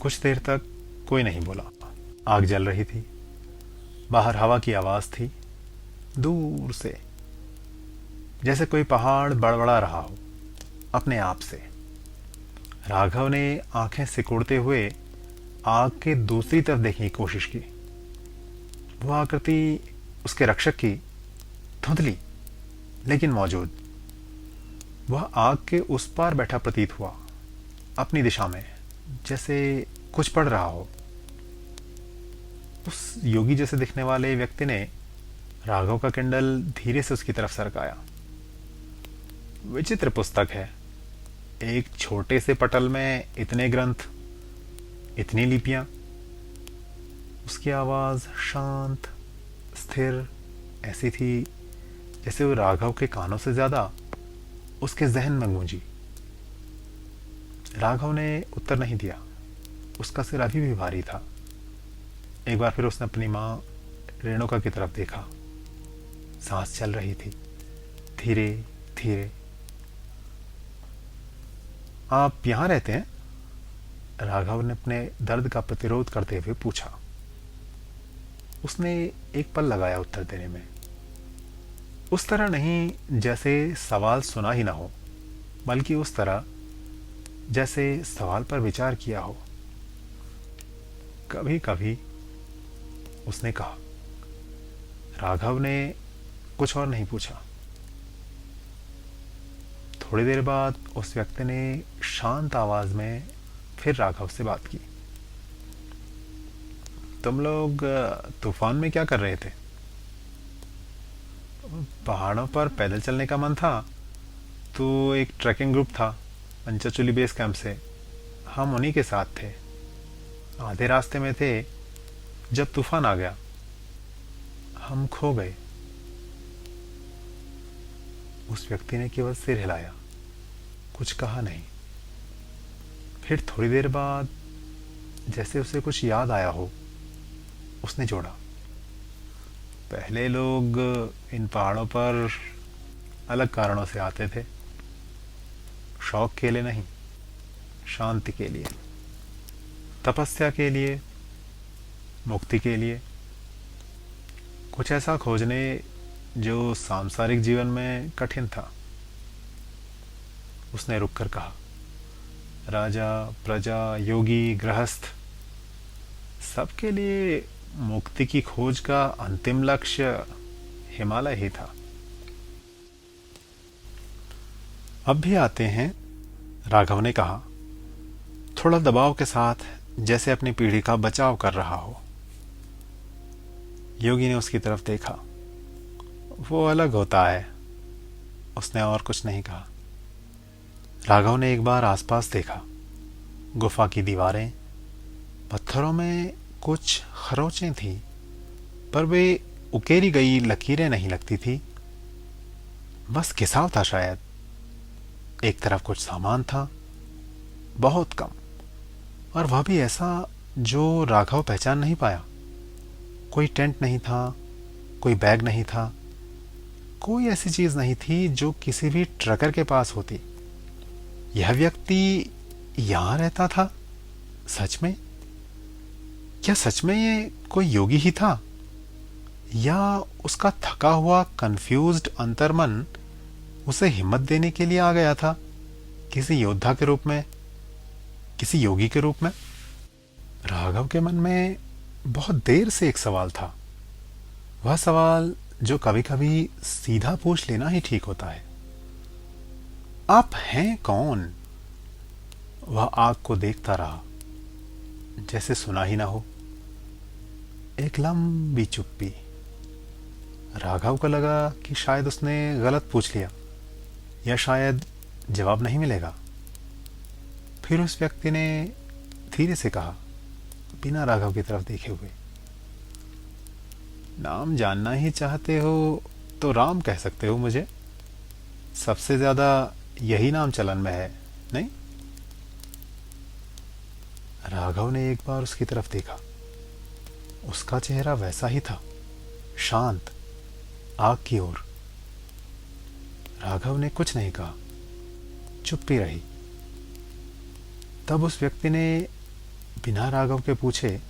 कुछ देर तक कोई नहीं बोला। आग जल रही थी। बाहर हवा की आवाज़ थी, दूर से, जैसे कोई पहाड़ बड़बड़ा रहा हो अपने आप से। राघव ने आंखें सिकुड़ते हुए आग के दूसरी तरफ देखने की कोशिश की। वो आकृति उसके रक्षक की, धुंधली लेकिन मौजूद। वह आग के उस पार बैठा प्रतीत हुआ, अपनी दिशा में, जैसे कुछ पढ़ रहा हो। उस योगी जैसे दिखने वाले व्यक्ति ने राघव का किंडल धीरे से उसकी तरफ सरकाया। विचित्र पुस्तक है। एक छोटे से पटल में इतने ग्रंथ, इतनी लिपियां। उसकी आवाज़ शांत, स्थिर ऐसी थी जैसे वो राघव के कानों से ज़्यादा उसके जहन में गूंजी। राघव ने उत्तर नहीं दिया। उसका सिर अभी भी भारी था। एक बार फिर उसने अपनी माँ रेणुका की तरफ देखा। सांस चल रही थी, धीरे धीरे। आप यहाँ रहते हैं? राघव ने अपने दर्द का प्रतिरोध करते हुए पूछा। उसने एक पल लगाया उत्तर देने में। उस तरह नहीं जैसे सवाल सुना ही ना हो, बल्कि उस तरह जैसे सवाल पर विचार किया हो। कभी कभी, उसने कहा। राघव ने कुछ और नहीं पूछा। थोड़ी देर बाद उस व्यक्ति ने शांत आवाज में फिर राघव से बात की। तुम लोग तूफान में क्या कर रहे थे? पहाड़ों पर पैदल चलने का मन था, तो एक ट्रैकिंग ग्रुप था पंचचूली बेस कैंप से। हम उन्हीं के साथ थे। आधे रास्ते में थे जब तूफान आ गया। हम खो गए। उस व्यक्ति ने केवल सिर हिलाया, कुछ कहा नहीं। फिर थोड़ी देर बाद, जैसे उसे कुछ याद आया हो, उसने जोड़ा। पहले लोग इन पहाड़ों पर अलग कारणों से आते थे। शौक के लिए नहीं, शांति के लिए, तपस्या के लिए, मुक्ति के लिए, कुछ ऐसा खोजने जो सांसारिक जीवन में कठिन था। उसने रुककर कहा, राजा, प्रजा, योगी, गृहस्थ, सबके लिए मुक्ति की खोज का अंतिम लक्ष्य हिमालय ही था। अब भी आते हैं, राघव ने कहा, थोड़ा दबाव के साथ, जैसे अपनी पीढ़ी का बचाव कर रहा हो। योगी ने उसकी तरफ देखा। वो अलग होता है। उसने और कुछ नहीं कहा। राघव ने एक बार आसपास देखा। गुफा की दीवारें, पत्थरों में कुछ खरोंचें थीं, पर वे उकेरी गई लकीरें नहीं लगती थी। बस घिसाव था शायद। एक तरफ कुछ सामान था, बहुत कम, और वह भी ऐसा जो राघव पहचान नहीं पाया। कोई टेंट नहीं था, कोई बैग नहीं था, कोई ऐसी चीज नहीं थी जो किसी भी ट्रकर के पास होती। यह व्यक्ति यहां रहता था? सच में? क्या सच में ये कोई योगी ही था, या उसका थका हुआ कंफ्यूज्ड अंतर्मन उसे हिम्मत देने के लिए आ गया था, किसी योद्धा के रूप में, किसी योगी के रूप में? राघव के मन में बहुत देर से एक सवाल था। वह सवाल जो कभी कभी सीधा पूछ लेना ही ठीक होता है। आप हैं कौन? वह आग को देखता रहा, जैसे सुना ही ना हो। एक लंबी चुप्पी। राघव को लगा कि शायद उसने गलत पूछ लिया, या शायद जवाब नहीं मिलेगा। फिर उस व्यक्ति ने धीरे से कहा, बिना राघव की तरफ देखे हुए, नाम जानना ही चाहते हो तो राम कह सकते हो मुझे। सबसे ज्यादा यही नाम चलन में है, नहीं? राघव ने एक बार उसकी तरफ देखा। उसका चेहरा वैसा ही था, शांत, आग की ओर। राघव ने कुछ नहीं कहा, चुप्पी रही। तब उस व्यक्ति ने बिना राघव के पूछे,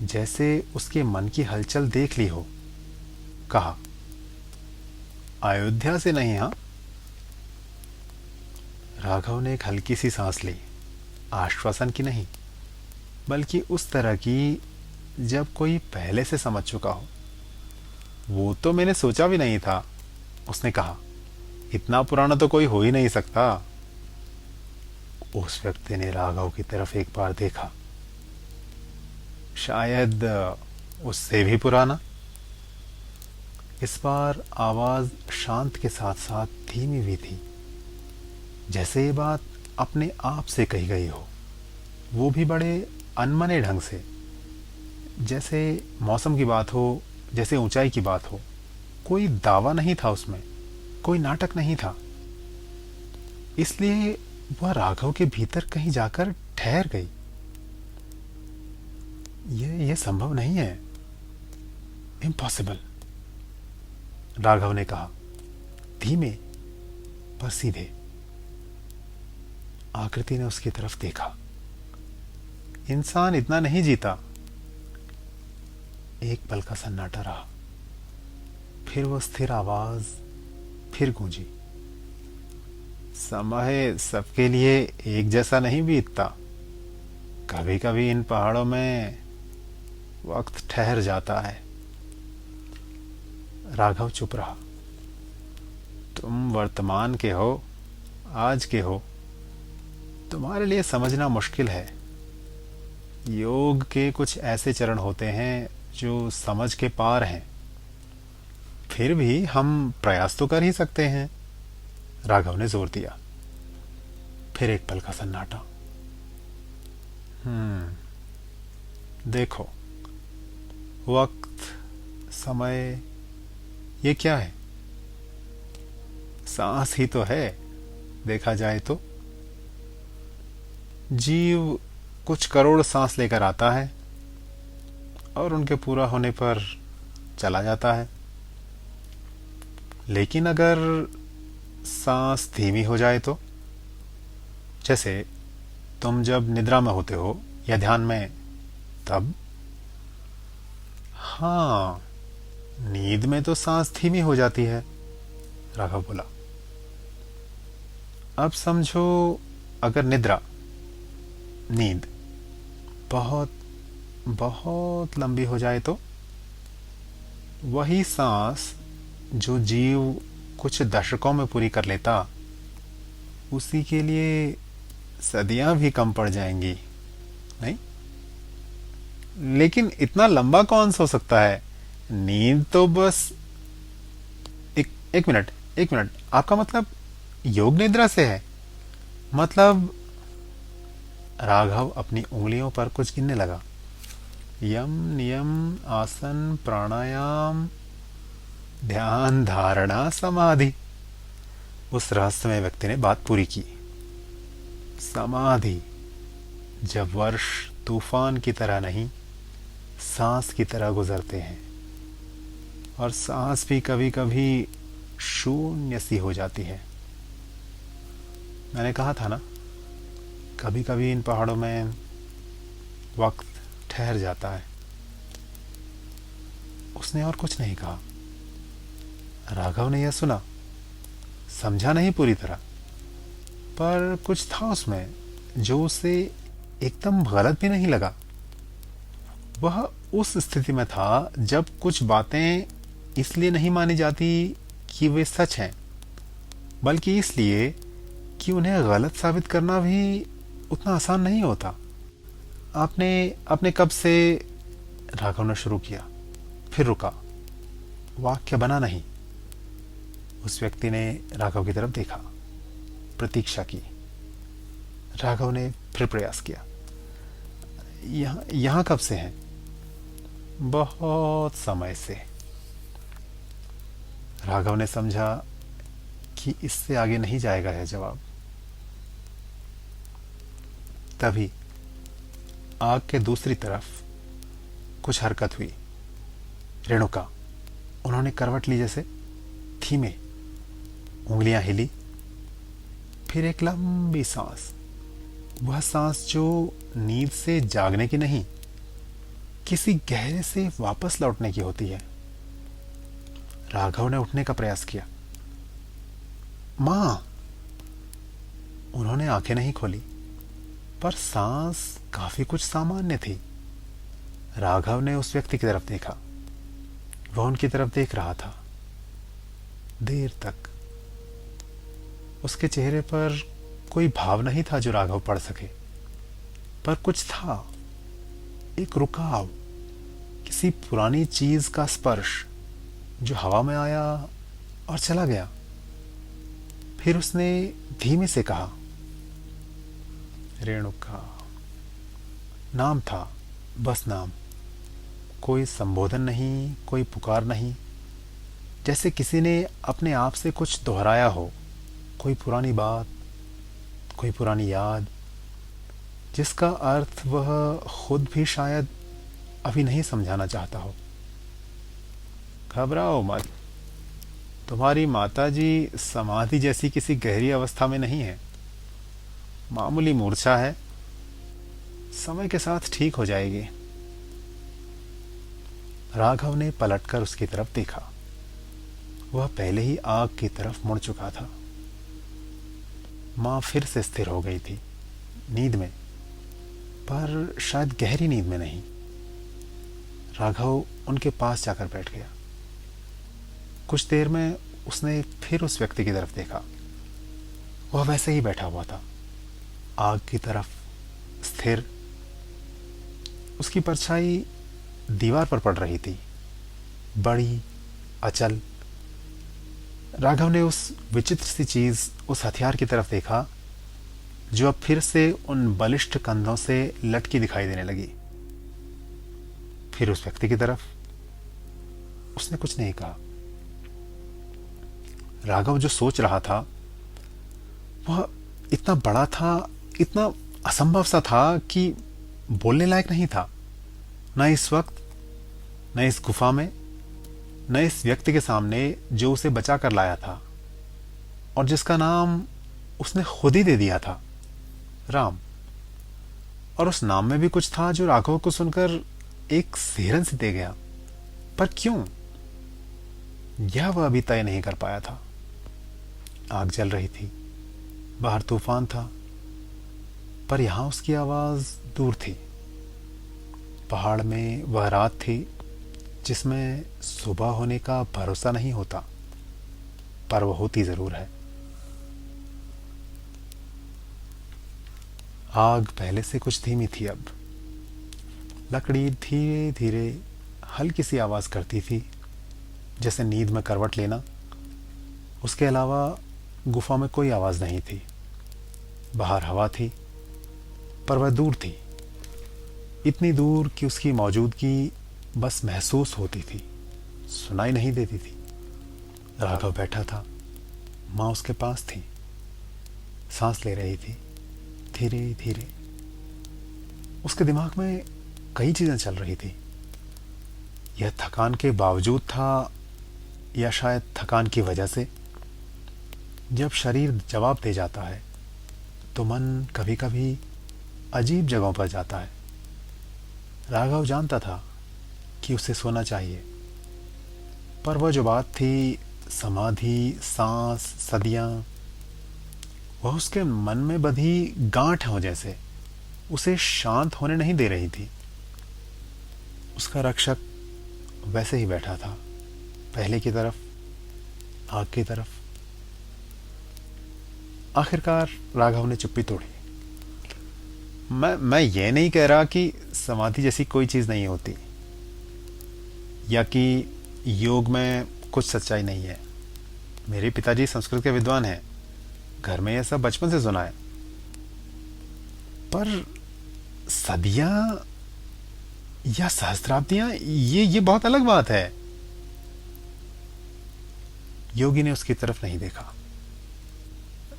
जैसे उसके मन की हलचल देख ली हो, कहा, अयोध्या से नहीं? हाँ। राघव ने एक हल्की सी सांस ली, आश्वासन की नहीं, बल्कि उस तरह की जब कोई पहले से समझ चुका हो। वो तो मैंने सोचा भी नहीं था, उसने कहा। इतना पुराना तो कोई हो ही नहीं सकता। उस व्यक्ति ने राघव की तरफ एक बार देखा। शायद उससे भी पुराना। इस बार आवाज शांत के साथ साथ धीमी भी थी, जैसे ये बात अपने आप से कही गई हो, वो भी बड़े अनमने ढंग से, जैसे मौसम की बात हो, जैसे ऊंचाई की बात हो। कोई दावा नहीं था उसमें, कोई नाटक नहीं था। इसलिए वह राघव के भीतर कहीं जाकर ठहर गई। ये संभव नहीं है, इम्पॉसिबल, राघव ने कहा, धीमे पर सीधे। आकृति ने उसकी तरफ देखा। इंसान इतना नहीं जीता। एक पल का सन्नाटा रहा, फिर वो स्थिर आवाज फिर गूंजी। समय सबके लिए एक जैसा नहीं बीतता। कभी कभी इन पहाड़ों में वक्त ठहर जाता है। राघव चुप रहा। तुम वर्तमान के हो, आज के हो। तुम्हारे लिए समझना मुश्किल है। योग के कुछ ऐसे चरण होते हैं जो समझ के पार हैं। फिर भी हम प्रयास तो कर ही सकते हैं, राघव ने जोर दिया। फिर एक पल का सन्नाटा। देखो, वक्त, समय, ये क्या है? सांस ही तो है, देखा जाए तो। जीव कुछ करोड़ सांस लेकर आता है और उनके पूरा होने पर चला जाता है। लेकिन अगर सांस धीमी हो जाए तो, जैसे तुम जब निद्रा में होते हो या ध्यान में, तब? हाँ, नींद में तो सांस धीमी हो जाती है, राघव बोला। अब समझो, अगर निद्रा, नींद बहुत बहुत लंबी हो जाए तो वही सांस जो जीव कुछ दशकों में पूरी कर लेता, उसी के लिए सदियां भी कम पड़ जाएंगी, नहीं? लेकिन इतना लंबा कौन सो सकता है? नींद तो बस एक मिनट, एक मिनट, आपका मतलब योग निद्रा से है? मतलब? राघव अपनी उंगलियों पर कुछ गिनने लगा। यम, नियम, आसन, प्राणायाम, ध्यान, धारणा, समाधि। उस रहस्यमय व्यक्ति ने बात पूरी की। समाधि, जब वर्ष तूफान की तरह नहीं, सांस की तरह गुजरते हैं, और सांस भी कभी कभी शून्य सी हो जाती है। मैंने कहा था ना, कभी कभी इन पहाड़ों में वक्त ठहर जाता है। उसने और कुछ नहीं कहा। राघव ने यह सुना, समझा नहीं पूरी तरह, पर कुछ था उसमें जो उसे एकदम गलत भी नहीं लगा। वह उस स्थिति में था जब कुछ बातें इसलिए नहीं मानी जाती कि वे सच हैं, बल्कि इसलिए कि उन्हें गलत साबित करना भी उतना आसान नहीं होता। आपने कब से? राघव ने शुरू किया, फिर रुका। वाक्य बना नहीं। उस व्यक्ति ने राघव की तरफ देखा, प्रतीक्षा की। राघव ने फिर प्रयास किया। यहां कब से हैं? बहुत समय से। राघव ने समझा कि इससे आगे नहीं जाएगा यह जवाब। तभी आग के दूसरी तरफ कुछ हरकत हुई। रेणुका, उन्होंने करवट ली, जैसे धीमे, उंगलियां हिली, फिर एक लंबी सांस, वह सांस जो नींद से जागने की नहीं, किसी गहरे से वापस लौटने की होती है। राघव ने उठने का प्रयास किया। मां। उन्होंने आंखें नहीं खोली, पर सांस काफी कुछ सामान्य थी। राघव ने उस व्यक्ति की तरफ देखा। वह उनकी तरफ देख रहा था देर तक। उसके चेहरे पर कोई भाव नहीं था जो राघव पढ़ सके, पर कुछ था, एक रुकाव, किसी पुरानी चीज का स्पर्श जो हवा में आया और चला गया। फिर उसने धीमे से कहा, रेणुका। नाम था, बस नाम। कोई संबोधन नहीं, कोई पुकार नहीं, जैसे किसी ने अपने आप से कुछ दोहराया हो। कोई पुरानी बात, कोई पुरानी याद, जिसका अर्थ वह खुद भी शायद अभी नहीं समझाना चाहता हो। घबराओ मत, तुम्हारी माताजी समाधि जैसी किसी गहरी अवस्था में नहीं है। मामूली मूर्छा है, समय के साथ ठीक हो जाएगी। राघव ने पलटकर उसकी तरफ देखा। वह पहले ही आग की तरफ मुड़ चुका था। मां फिर से स्थिर हो गई थी, नींद में, पर शायद गहरी नींद में नहीं। राघव उनके पास जाकर बैठ गया। कुछ देर में उसने फिर उस व्यक्ति की तरफ देखा। वह वैसे ही बैठा हुआ था, आग की तरफ स्थिर। उसकी परछाई दीवार पर पड़ रही थी, बड़ी, अचल। राघव ने उस विचित्र सी चीज, उस हथियार की तरफ देखा जो अब फिर से उन बलिष्ठ कंधों से लटकी दिखाई देने लगी। फिर उस व्यक्ति की तरफ। उसने कुछ नहीं कहा। राघव जो सोच रहा था वह इतना बड़ा था, इतना असंभव सा था कि बोलने लायक नहीं था। न इस वक्त, न इस गुफा में, न इस व्यक्ति के सामने जो उसे बचा कर लाया था और जिसका नाम उसने खुद ही दे दिया था, राम। और उस नाम में भी कुछ था जो राघव को सुनकर एक सिहरन सी दे गया। पर क्यों, यह वह अभी तय नहीं कर पाया था। आग जल रही थी, बाहर तूफान था, पर यहां उसकी आवाज दूर थी। पहाड़ में वह रात थी जिसमें सुबह होने का भरोसा नहीं होता, पर वह होती जरूर है। आग पहले से कुछ धीमी थी अब। लकड़ी धीरे धीरे हल्की सी आवाज करती थी, जैसे नींद में करवट लेना। उसके अलावा गुफा में कोई आवाज नहीं थी। बाहर हवा थी, पर वह दूर थी, इतनी दूर कि उसकी मौजूदगी बस महसूस होती थी, सुनाई नहीं देती थी। राघव बैठा था, माँ उसके पास थी, सांस ले रही थी धीरे धीरे। उसके दिमाग में कई चीजें चल रही थी। यह थकान के बावजूद था, या शायद थकान की वजह से। जब शरीर जवाब दे जाता है तो मन कभी कभी अजीब जगहों पर जाता है। राघव जानता था कि उसे सोना चाहिए, पर वह जो बात थी, समाधि, सांस, सदियां, वह उसके मन में बधी गांठ हो जैसे उसे शांत होने नहीं दे रही थी। उसका रक्षक वैसे ही बैठा था, पहले की तरफ, आग की तरफ। आखिरकार राघव ने चुप्पी तोड़ी। मैं ये नहीं कह रहा कि समाधि जैसी कोई चीज़ नहीं होती, या कि योग में कुछ सच्चाई नहीं है। मेरे पिताजी संस्कृत के विद्वान हैं, घर में यह सब बचपन से सुना है। पर सदियां या सहस्त्राब्दियां, ये बहुत अलग बात है। योगी ने उसकी तरफ नहीं देखा।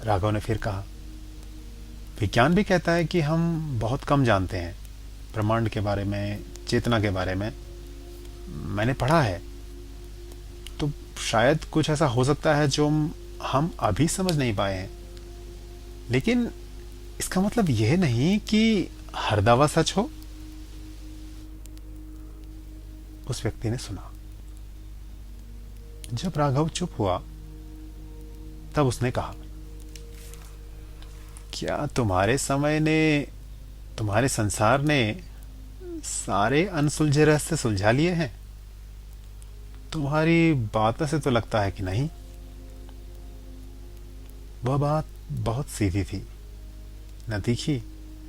राघव ने फिर कहा, विज्ञान भी कहता है कि हम बहुत कम जानते हैं ब्रह्मांड के बारे में, चेतना के बारे में। मैंने पढ़ा है, तो शायद कुछ ऐसा हो सकता है जो हम अभी समझ नहीं पाए हैं। लेकिन इसका मतलब यह नहीं कि हर दावा सच हो। उस व्यक्ति ने सुना। जब राघव चुप हुआ तब उसने कहा, क्या तुम्हारे समय ने, तुम्हारे संसार ने सारे अनसुलझे रहस्य सुलझा लिए हैं? तुम्हारी बातों से तो लगता है कि नहीं। वह बात बहुत सीधी थी, न तीखी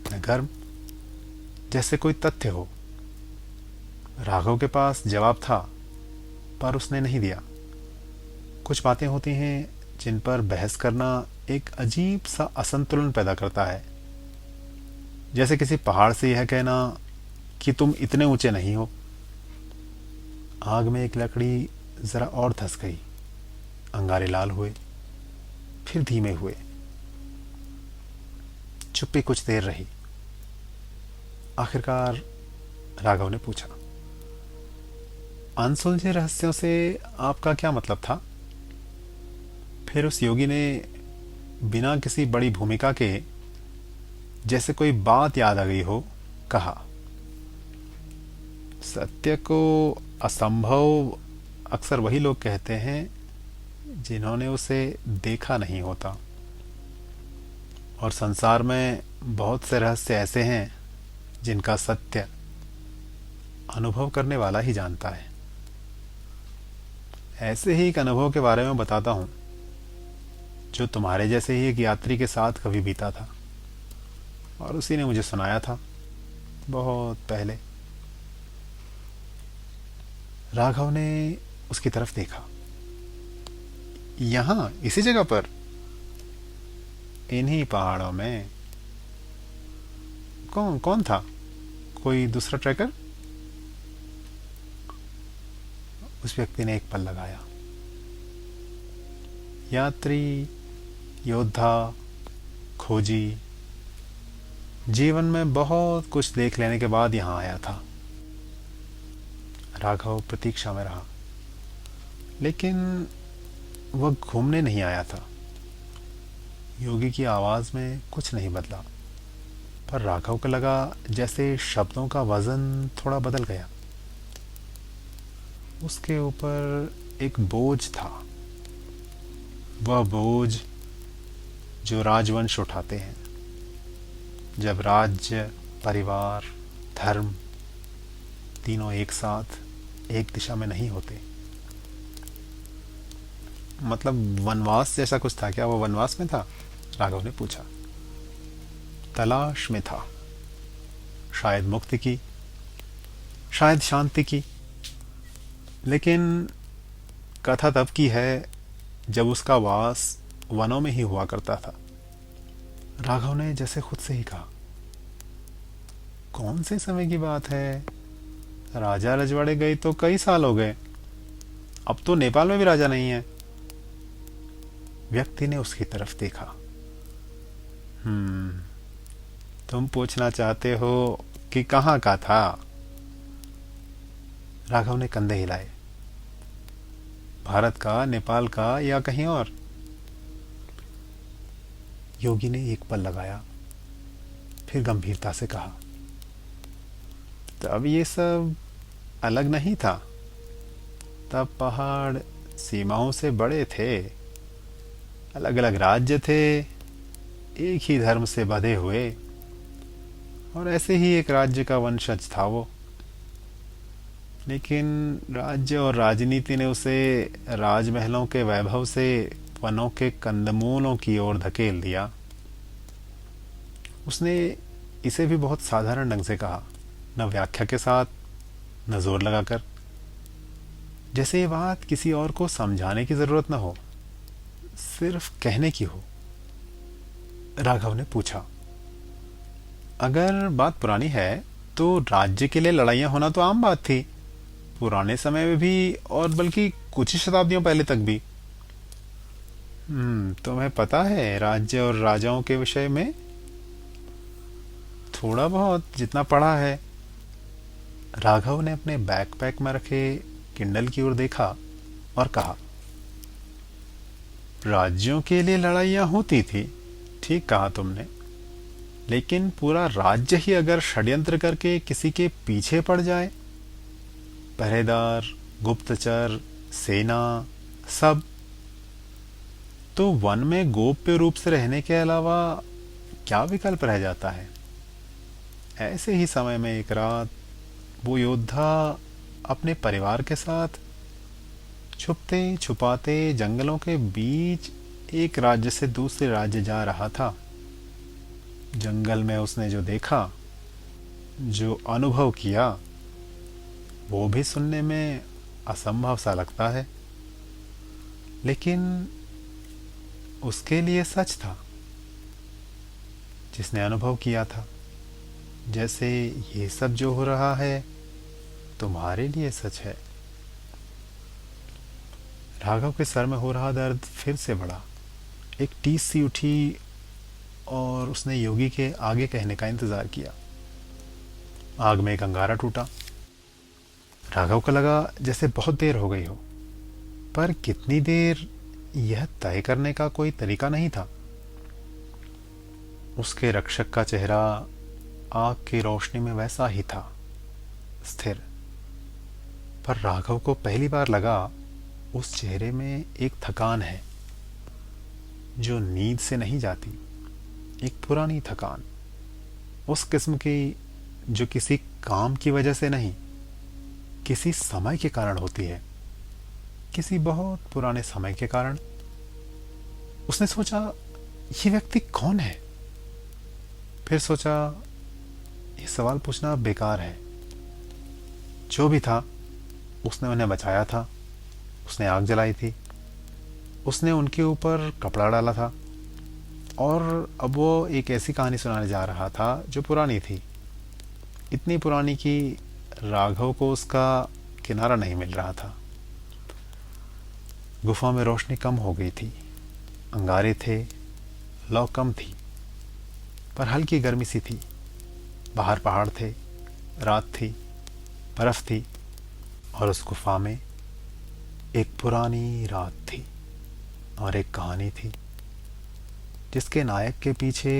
न गर्म, जैसे कोई तथ्य हो। राघव के पास जवाब था, पर उसने नहीं दिया। कुछ बातें होती हैं जिन पर बहस करना एक अजीब सा असंतुलन पैदा करता है। जैसे किसी पहाड़ से यह कहना कि तुम इतने ऊंचे नहीं हो। आग में एक लकड़ी जरा और धंस गई, अंगारे लाल हुए, फिर धीमे हुए। चुप्पी कुछ देर रही। आखिरकार राघव ने पूछा, अनसुलझे रहस्यों से आपका क्या मतलब था? फिर उस योगी ने बिना किसी बड़ी भूमिका के, जैसे कोई बात याद आ गई हो, कहा, सत्य को असंभव अक्सर वही लोग कहते हैं जिन्होंने उसे देखा नहीं होता। और संसार में बहुत से रहस्य ऐसे हैं जिनका सत्य अनुभव करने वाला ही जानता है। ऐसे ही एक अनुभव के बारे में बताता हूँ, जो तुम्हारे जैसे ही एक यात्री के साथ कभी बीता था, और उसी ने मुझे सुनाया था बहुत पहले। राघव ने उसकी तरफ देखा। यहाँ इसी जगह पर, इन्हीं पहाड़ों में? कौन कौन था? कोई दूसरा ट्रैकर? उस व्यक्ति ने एक पल लगाया। यात्री, योद्धा, खोजी, जीवन में बहुत कुछ देख लेने के बाद यहां आया था। राघव प्रतीक्षा में रहा, लेकिन वह घूमने नहीं आया था। योगी की आवाज में कुछ नहीं बदला, पर राघव को लगा जैसे शब्दों का वजन थोड़ा बदल गया। उसके ऊपर एक बोझ था, वह बोझ जो राजवंश उठाते हैं जब राज्य, परिवार, धर्म तीनों एक साथ एक दिशा में नहीं होते। मतलब वनवास जैसा कुछ था क्या? वो वनवास में था? राघव ने पूछा। तलाश में था, शायद मुक्ति की, शायद शांति की। लेकिन कथा तब की है जब उसका वास वनों में ही हुआ करता था। राघव ने जैसे खुद से ही कहा, कौन से समय की बात है? राजा रजवाड़े गए तो कई साल हो गए, अब तो नेपाल में भी राजा नहीं है। व्यक्ति ने उसकी तरफ देखा। तुम पूछना चाहते हो कि कहाँ का था? राघव ने कंधे हिलाए। भारत का, नेपाल का, या कहीं और? योगी ने एक पल लगाया, फिर गंभीरता से कहा, तब ये सब अलग नहीं था। तब पहाड़ सीमाओं से बड़े थे, अलग अलग राज्य थे, एक ही धर्म से बंधे हुए, और ऐसे ही एक राज्य का वंशज था वो। लेकिन राज्य और राजनीति ने उसे राजमहलों के वैभव से वनों के कंदमूलों की ओर धकेल दिया। उसने इसे भी बहुत साधारण ढंग से कहा, न व्याख्या के साथ, न जोर लगाकर, जैसे ये बात किसी और को समझाने की जरूरत न हो, सिर्फ कहने की हो। राघव ने पूछा, अगर बात पुरानी है तो राज्य के लिए लड़ाइयां होना तो आम बात थी, पुराने समय में भी, और बल्कि कुछ ही शताब्दियों पहले तक भी। तुम्हें पता है राज्य और राजाओं के विषय में? थोड़ा बहुत, जितना पढ़ा है। राघव ने अपने बैकपैक में रखे किंडल की ओर देखा और कहा, राज्यों के लिए लड़ाइयां होती थी, ठीक कहा तुमने। लेकिन पूरा राज्य ही अगर षड्यंत्र करके किसी के पीछे पड़ जाए, पहरेदार, गुप्तचर, सेना, सब, तो वन में गोप्य रूप से रहने के अलावा क्या विकल्प रह जाता है। ऐसे ही समय में एक रात वो योद्धा अपने परिवार के साथ छुपते छुपाते जंगलों के बीच एक राज्य से दूसरे राज्य जा रहा था। जंगल में उसने जो देखा, जो अनुभव किया, वो भी सुनने में असंभव सा लगता है, लेकिन उसके लिए सच था। जिसने अनुभव किया था, जैसे ये सब जो हो रहा है तुम्हारे लिए सच है। राघव के सर में हो रहा दर्द फिर से बढ़ा। एक टीस सी उठी और उसने योगी के आगे कहने का इंतजार किया। आग में एक अंगारा टूटा। राघव को लगा जैसे बहुत देर हो गई हो, पर कितनी देर यह तय करने का कोई तरीका नहीं था। उसके रक्षक का चेहरा आग की रोशनी में वैसा ही था, स्थिर। पर राघव को पहली बार लगा उस चेहरे में एक थकान है जो नींद से नहीं जाती, एक पुरानी थकान, उस किस्म की जो किसी काम की वजह से नहीं, किसी समय के कारण होती है, किसी बहुत पुराने समय के कारण। उसने सोचा ये व्यक्ति कौन है। फिर सोचा ये सवाल पूछना बेकार है। जो भी था उसने उन्हें बचाया था, उसने आग जलाई थी, उसने उनके ऊपर कपड़ा डाला था, और अब वो एक ऐसी कहानी सुनाने जा रहा था जो पुरानी थी, इतनी पुरानी कि राघव को उसका किनारा नहीं मिल रहा था। गुफा में रोशनी कम हो गई थी, अंगारे थे, लौ कम थी, पर हल्की गर्मी सी थी। बाहर पहाड़ थे, रात थी, बर्फ थी, और उस गुफा में एक पुरानी रात थी और एक कहानी थी जिसके नायक के पीछे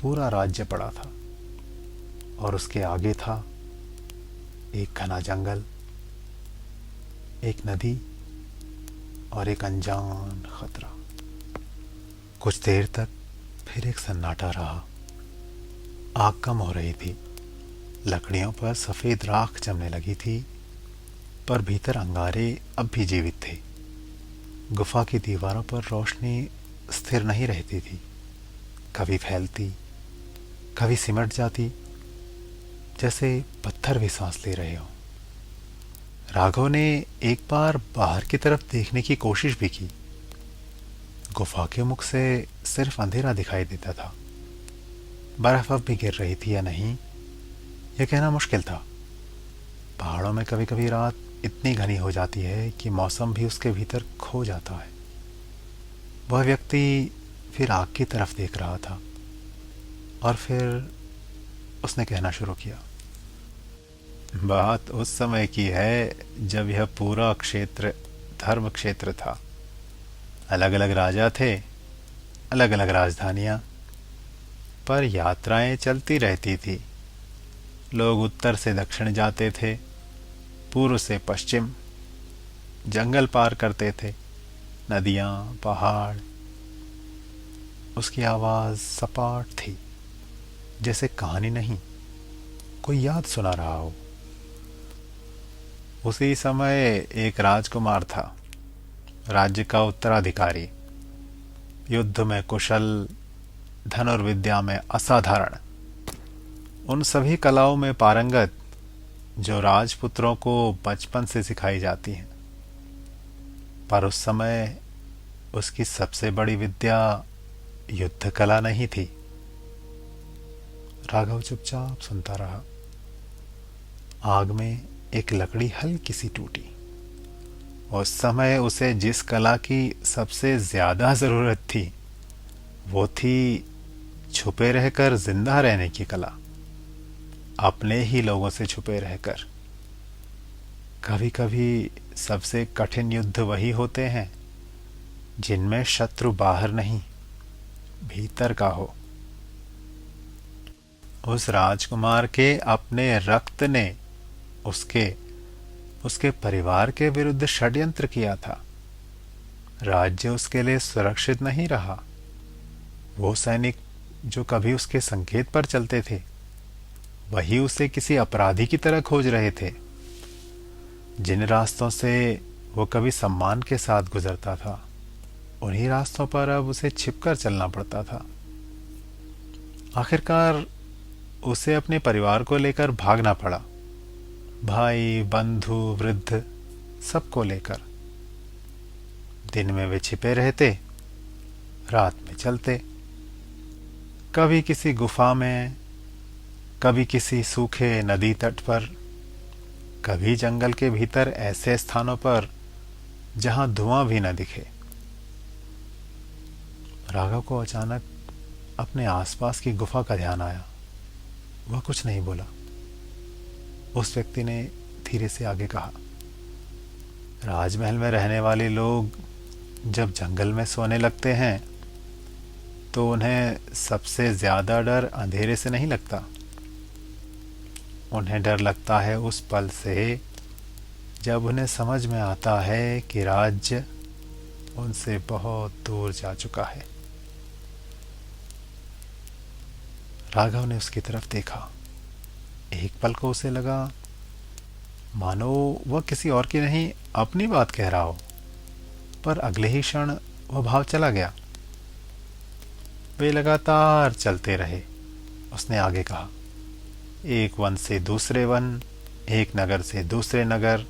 पूरा राज्य पड़ा था, और उसके आगे था एक घना जंगल, एक नदी और एक अनजान खतरा। कुछ देर तक फिर एक सन्नाटा रहा। आग कम हो रही थी, लकड़ियों पर सफ़ेद राख जमने लगी थी, पर भीतर अंगारे अब भी जीवित थे। गुफा की दीवारों पर रोशनी स्थिर नहीं रहती थी, कभी फैलती, कभी सिमट जाती, जैसे पत्थर भी सांस ले रहे हो। राघव ने एक बार बाहर की तरफ देखने की कोशिश भी की। गुफा के मुख से सिर्फ अंधेरा दिखाई देता था। बर्फ अब भी गिर रही थी या नहीं, यह कहना मुश्किल था। पहाड़ों में कभी कभी रात इतनी घनी हो जाती है कि मौसम भी उसके भीतर खो जाता है। वह व्यक्ति फिर आग की तरफ देख रहा था, और फिर उसने कहना शुरू किया। बात उस समय की है जब यह पूरा क्षेत्र धर्म क्षेत्र था। अलग अलग राजा थे, अलग अलग राजधानियां, पर यात्राएं चलती रहती थी। लोग उत्तर से दक्षिण जाते थे, पूर्व से पश्चिम, जंगल पार करते थे, नदियां, पहाड़। उसकी आवाज़ सपाट थी, जैसे कहानी नहीं, कोई याद सुना रहा हो। उसी समय एक राजकुमार था, राज्य का उत्तराधिकारी, युद्ध में कुशल, धनुर्विद्या में असाधारण, उन सभी कलाओं में पारंगत जो राजपुत्रों को बचपन से सिखाई जाती हैं। पर उस समय उसकी सबसे बड़ी विद्या युद्ध कला नहीं थी। राघव चुपचाप सुनता रहा। आग में एक लकड़ी हल्की सी टूटी। उस समय उसे जिस कला की सबसे ज्यादा जरूरत थी, वो थी छुपे रहकर जिंदा रहने की कला, अपने ही लोगों से छुपे रहकर। कभी कभी सबसे कठिन युद्ध वही होते हैं जिनमें शत्रु बाहर नहीं, भीतर का हो। उस राजकुमार के अपने रक्त ने उसके उसके परिवार के विरुद्ध षड्यंत्र किया था। राज्य उसके लिए सुरक्षित नहीं रहा। वो सैनिक जो कभी उसके संकेत पर चलते थे, वही उसे किसी अपराधी की तरह खोज रहे थे। जिन रास्तों से वो कभी सम्मान के साथ गुजरता था, उन्हीं रास्तों पर अब उसे छिपकर चलना पड़ता था। आखिरकार उसे अपने परिवार को लेकर भागना पड़ा, भाई, बंधु, वृद्ध, सबको लेकर। दिन में वे छिपे रहते, रात में चलते, कभी किसी गुफा में, कभी किसी सूखे नदी तट पर, कभी जंगल के भीतर ऐसे स्थानों पर जहां धुआं भी न दिखे। राघव को अचानक अपने आसपास की गुफा का ध्यान आया। वह कुछ नहीं बोला। उस व्यक्ति ने धीरे से आगे कहा, राजमहल में रहने वाले लोग जब जंगल में सोने लगते हैं तो उन्हें सबसे ज्यादा डर अंधेरे से नहीं लगता। उन्हें डर लगता है उस पल से जब उन्हें समझ में आता है कि राज्य उनसे बहुत दूर जा चुका है। राघव ने उसकी तरफ देखा। एक पल को उसे लगा मानो वह किसी और की नहीं, अपनी बात कह रहा हो, पर अगले ही क्षण वह भाव चला गया। वे लगातार चलते रहे। उसने आगे कहा, एक वन से दूसरे वन, एक नगर से दूसरे नगर,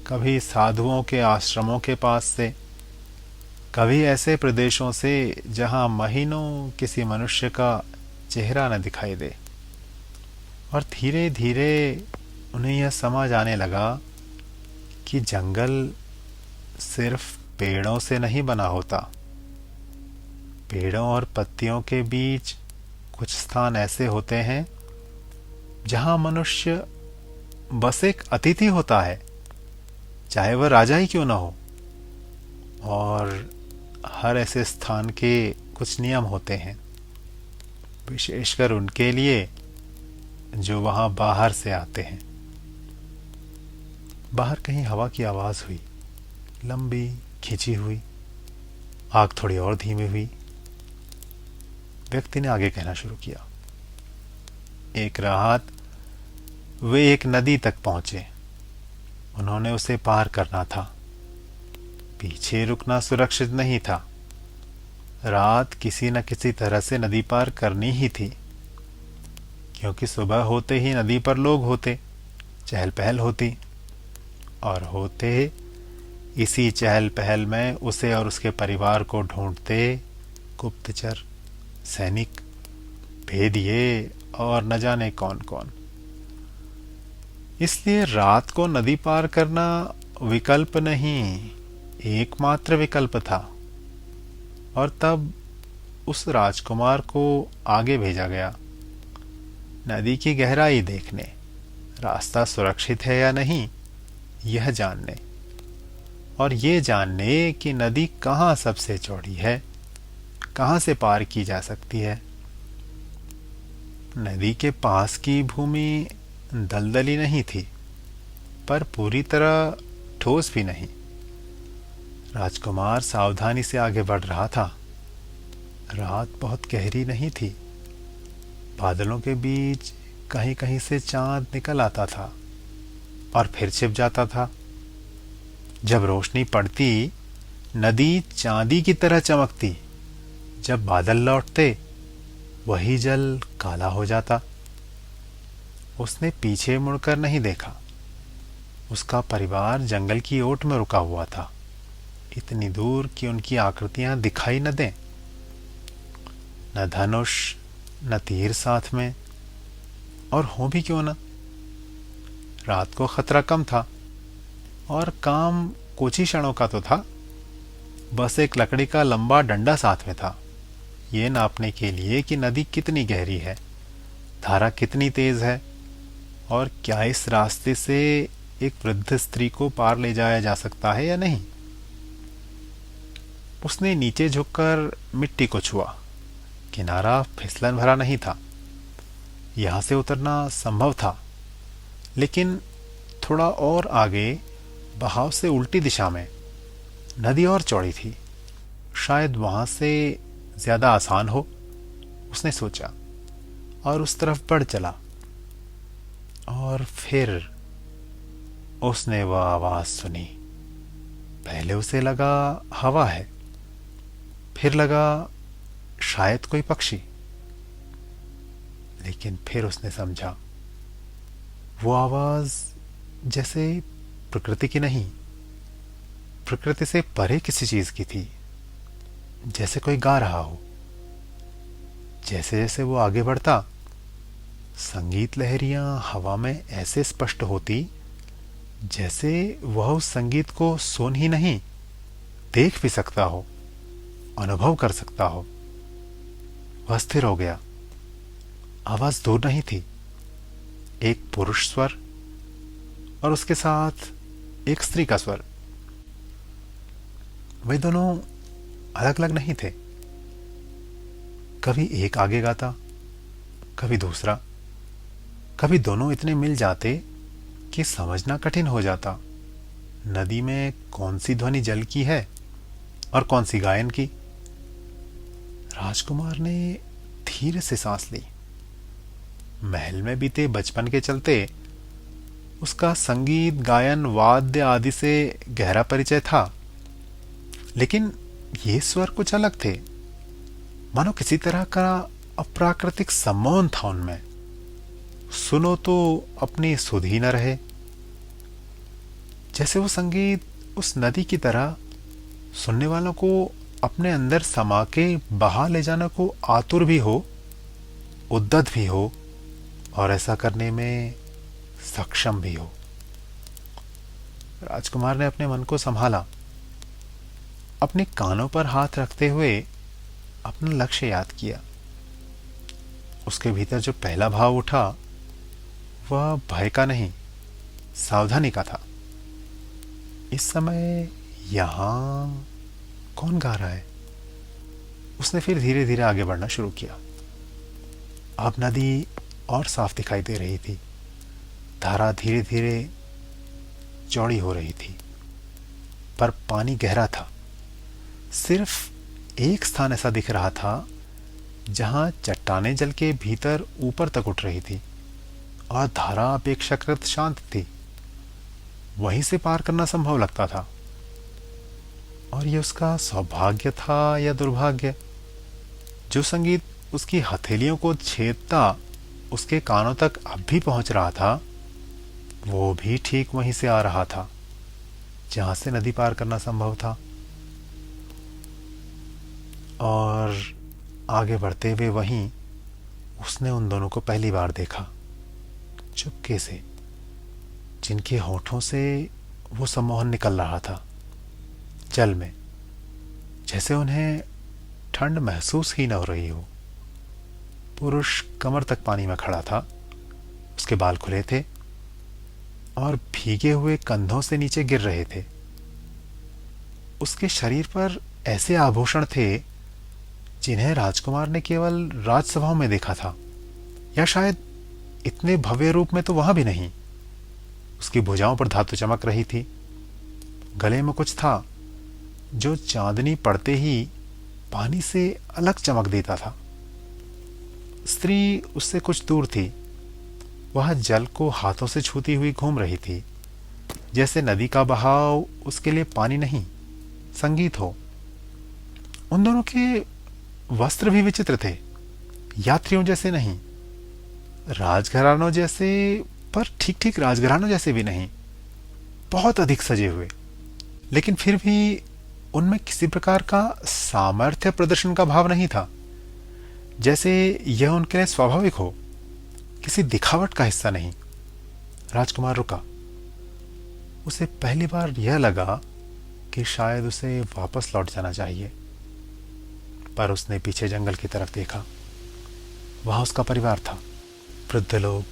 कभी साधुओं के आश्रमों के पास से, कभी ऐसे प्रदेशों से जहां महीनों किसी मनुष्य का चेहरा न दिखाई दे। और धीरे धीरे उन्हें यह समझ आने लगा कि जंगल सिर्फ पेड़ों से नहीं बना होता। पेड़ों और पत्तियों के बीच कुछ स्थान ऐसे होते हैं जहां मनुष्य बस एक अतिथि होता है, चाहे वह राजा ही क्यों ना हो। और हर ऐसे स्थान के कुछ नियम होते हैं, विशेषकर उनके लिए जो वहां बाहर से आते हैं। बाहर कहीं हवा की आवाज हुई, लंबी, खिंची हुई। आग थोड़ी और धीमी हुई। व्यक्ति ने आगे कहना शुरू किया, एक रात वे एक नदी तक पहुंचे। उन्होंने उसे पार करना था। पीछे रुकना सुरक्षित नहीं था। रात किसी न किसी तरह से नदी पार करनी ही थी, क्योंकि सुबह होते ही नदी पर लोग होते, चहल पहल होती। और होते इसी चहल पहल में उसे और उसके परिवार को ढूंढते गुप्तचर, सैनिक, भेदिए और न जाने कौन कौन। इसलिए रात को नदी पार करना विकल्प नहीं, एकमात्र विकल्प था। और तब उस राजकुमार को आगे भेजा गया, नदी की गहराई देखने, रास्ता सुरक्षित है या नहीं यह जानने, और ये जानने कि नदी कहाँ सबसे चौड़ी है, कहाँ से पार की जा सकती है। नदी के पास की भूमि दलदली नहीं थी, पर पूरी तरह ठोस भी नहीं। राजकुमार सावधानी से आगे बढ़ रहा था। रात बहुत गहरी नहीं थी। बादलों के बीच कहीं कहीं से चांद निकल आता था और फिर छिप जाता था। जब रोशनी पड़ती, नदी चांदी की तरह चमकती। जब बादल लौटते, वही जल काला हो जाता। उसने पीछे मुड़कर नहीं देखा। उसका परिवार जंगल की ओट में रुका हुआ था, इतनी दूर कि उनकी आकृतियां दिखाई न दें। न धनुष, न तीर साथ में, और हो भी क्यों न। रात को खतरा कम था और काम कुछ ही क्षणों का तो था। बस एक लकड़ी का लंबा डंडा साथ में था, ये नापने के लिए कि नदी कितनी गहरी है, धारा कितनी तेज है, और क्या इस रास्ते से एक वृद्ध स्त्री को पार ले जाया जा सकता है या नहीं। उसने नीचे झुककर मिट्टी को छुआ। किनारा फिसलन भरा नहीं था। यहाँ से उतरना संभव था, लेकिन थोड़ा और आगे बहाव से उल्टी दिशा में नदी और चौड़ी थी, शायद वहां से ज्यादा आसान हो, उसने सोचा और उस तरफ बढ़ चला। और फिर उसने वह आवाज सुनी। पहले उसे लगा हवा है, फिर लगा शायद कोई पक्षी, लेकिन फिर उसने समझा वो आवाज जैसे प्रकृति की नहीं, प्रकृति से परे किसी चीज की थी, जैसे कोई गा रहा हो। जैसे जैसे वो आगे बढ़ता, संगीत लहरियां हवा में ऐसे स्पष्ट होती जैसे वह उस संगीत को सुन ही नहीं, देख भी सकता हो, अनुभव कर सकता हो। वह स्थिर हो गया। आवाज दूर नहीं थी, एक पुरुष स्वर और उसके साथ एक स्त्री का स्वर। वे दोनों अलग अलग नहीं थे। कभी एक आगे गाता, कभी दूसरा, कभी दोनों इतने मिल जाते कि समझना कठिन हो जाता नदी में कौन सी ध्वनि जल की है और कौन सी गायन की। राजकुमार ने धीरे से सांस ली। महल में बीते बचपन के चलते उसका संगीत, गायन, वाद्य आदि से गहरा परिचय था, लेकिन ये स्वर कुछ अलग थे। मानो किसी तरह का अप्राकृतिक सम्मोहन था उनमें। सुनो तो अपनी सुध ही न रहे। जैसे वो संगीत उस नदी की तरह सुनने वालों को अपने अंदर समा के बहा ले जाने को आतुर भी हो, उद्दत भी हो और ऐसा करने में सक्षम भी हो। राजकुमार ने अपने मन को संभाला। अपने कानों पर हाथ रखते हुए अपना लक्ष्य याद किया। उसके भीतर जो पहला भाव उठा वह भय का नहीं, सावधानी का था। इस समय यहां कौन गा रहा है? उसने फिर धीरे धीरे आगे बढ़ना शुरू किया। अब नदी और साफ दिखाई दे रही थी। धारा धीरे धीरे चौड़ी हो रही थी, पर पानी गहरा था। सिर्फ एक स्थान ऐसा दिख रहा था जहां चट्टानें जल के भीतर ऊपर तक उठ रही थी और धारा अपेक्षाकृत शांत थी। वहीं से पार करना संभव लगता था। और यह उसका सौभाग्य था या दुर्भाग्य? जो संगीत उसकी हथेलियों को छेदता उसके कानों तक अब भी पहुंच रहा था, वो भी ठीक वहीं से आ रहा था जहां से नदी पार करना संभव था। और आगे बढ़ते हुए वहीं उसने उन दोनों को पहली बार देखा, चुपके से, जिनके होठों से वो सम्मोहन निकल रहा था जल में, जैसे उन्हें ठंड महसूस ही न हो रही हो। पुरुष कमर तक पानी में खड़ा था। उसके बाल खुले थे और भीगे हुए कंधों से नीचे गिर रहे थे। उसके शरीर पर ऐसे आभूषण थे जिन्हें राजकुमार ने केवल राजसभाओं में देखा था, या शायद इतने भव्य रूप में तो वहां भी नहीं। उसकी भुजाओं पर धातु चमक रही थी। गले में कुछ था जो चांदनी पड़ते ही पानी से अलग चमक देता था। स्त्री उससे कुछ दूर थी। वह जल को हाथों से छूती हुई घूम रही थी, जैसे नदी का बहाव उसके लिए पानी नहीं, संगीत हो। उन दोनों के वस्त्र भी विचित्र थे, यात्रियों जैसे नहीं, राजघरानों जैसे, पर ठीक ठीक राजघरानों जैसे भी नहीं, बहुत अधिक सजे हुए। लेकिन फिर भी उनमें किसी प्रकार का सामर्थ्य प्रदर्शन का भाव नहीं था, जैसे यह उनके लिए स्वाभाविक हो, किसी दिखावट का हिस्सा नहीं। राजकुमार रुका। उसे पहली बार यह लगा कि शायद उसे वापस लौट जाना चाहिए, पर उसने पीछे जंगल की तरफ देखा। वहां उसका परिवार था, वृद्ध लोग,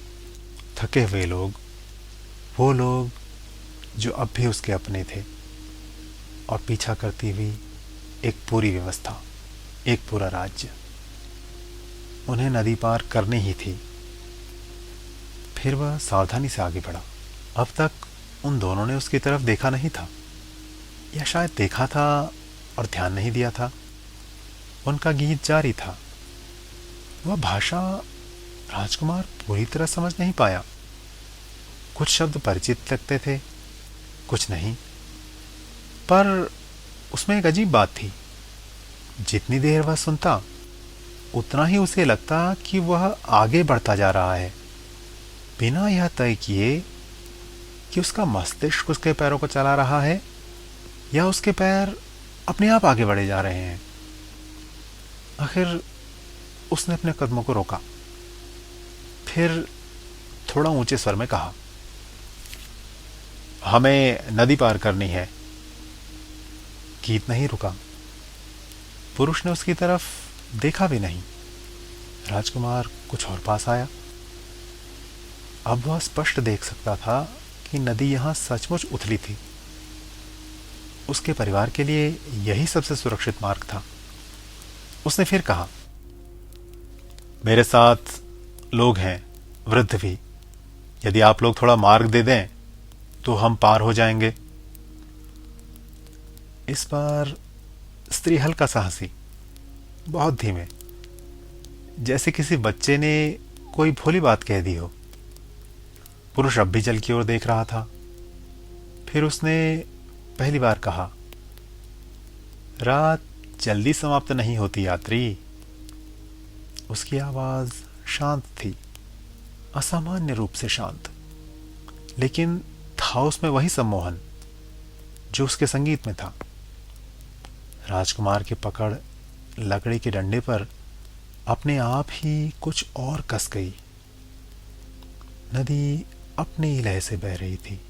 थके हुए लोग, वो लोग जो अब भी उसके अपने थे, और पीछा करती हुई एक पूरी व्यवस्था, एक पूरा राज्य। उन्हें नदी पार करनी ही थी, फिर वह सावधानी से आगे बढ़ा। अब तक उन दोनों ने उसकी तरफ देखा नहीं था, या शायद देखा था और ध्यान नहीं दिया था। उनका गीत जारी था। वह भाषा राजकुमार पूरी तरह समझ नहीं पाया। कुछ शब्द परिचित लगते थे, कुछ नहीं। पर उसमें एक अजीब बात थी। जितनी देर वह सुनता, उतना ही उसे लगता कि वह आगे बढ़ता जा रहा है, बिना यह तय किए कि उसका मस्तिष्क उसके पैरों को चला रहा है या उसके पैर अपने आप आगे बढ़े जा रहे हैं। आखिर उसने अपने कदमों को रोका, फिर थोड़ा ऊंचे स्वर में कहा, हमें नदी पार करनी है। गीत नहीं रुका। पुरुष ने उसकी तरफ देखा भी नहीं। राजकुमार कुछ और पास आया। अब वह स्पष्ट देख सकता था कि नदी यहां सचमुच उथली थी। उसके परिवार के लिए यही सबसे सुरक्षित मार्ग था। उसने फिर कहा, मेरे साथ लोग हैं, वृद्ध भी। यदि आप लोग थोड़ा मार्ग दे दें तो हम पार हो जाएंगे। इस बार स्त्री हल्का सा हंसी, बहुत धीमे, जैसे किसी बच्चे ने कोई भोली बात कह दी हो। पुरुष अब भी जल की ओर देख रहा था। फिर उसने पहली बार कहा, रात जल्दी समाप्त नहीं होती यात्री। उसकी आवाज शांत थी, असामान्य रूप से शांत, लेकिन था उसमें वही सम्मोहन जो उसके संगीत में था। राजकुमार की पकड़ लकड़ी के डंडे पर अपने आप ही कुछ और कस गई। नदी अपनी ही लय से बह रही थी।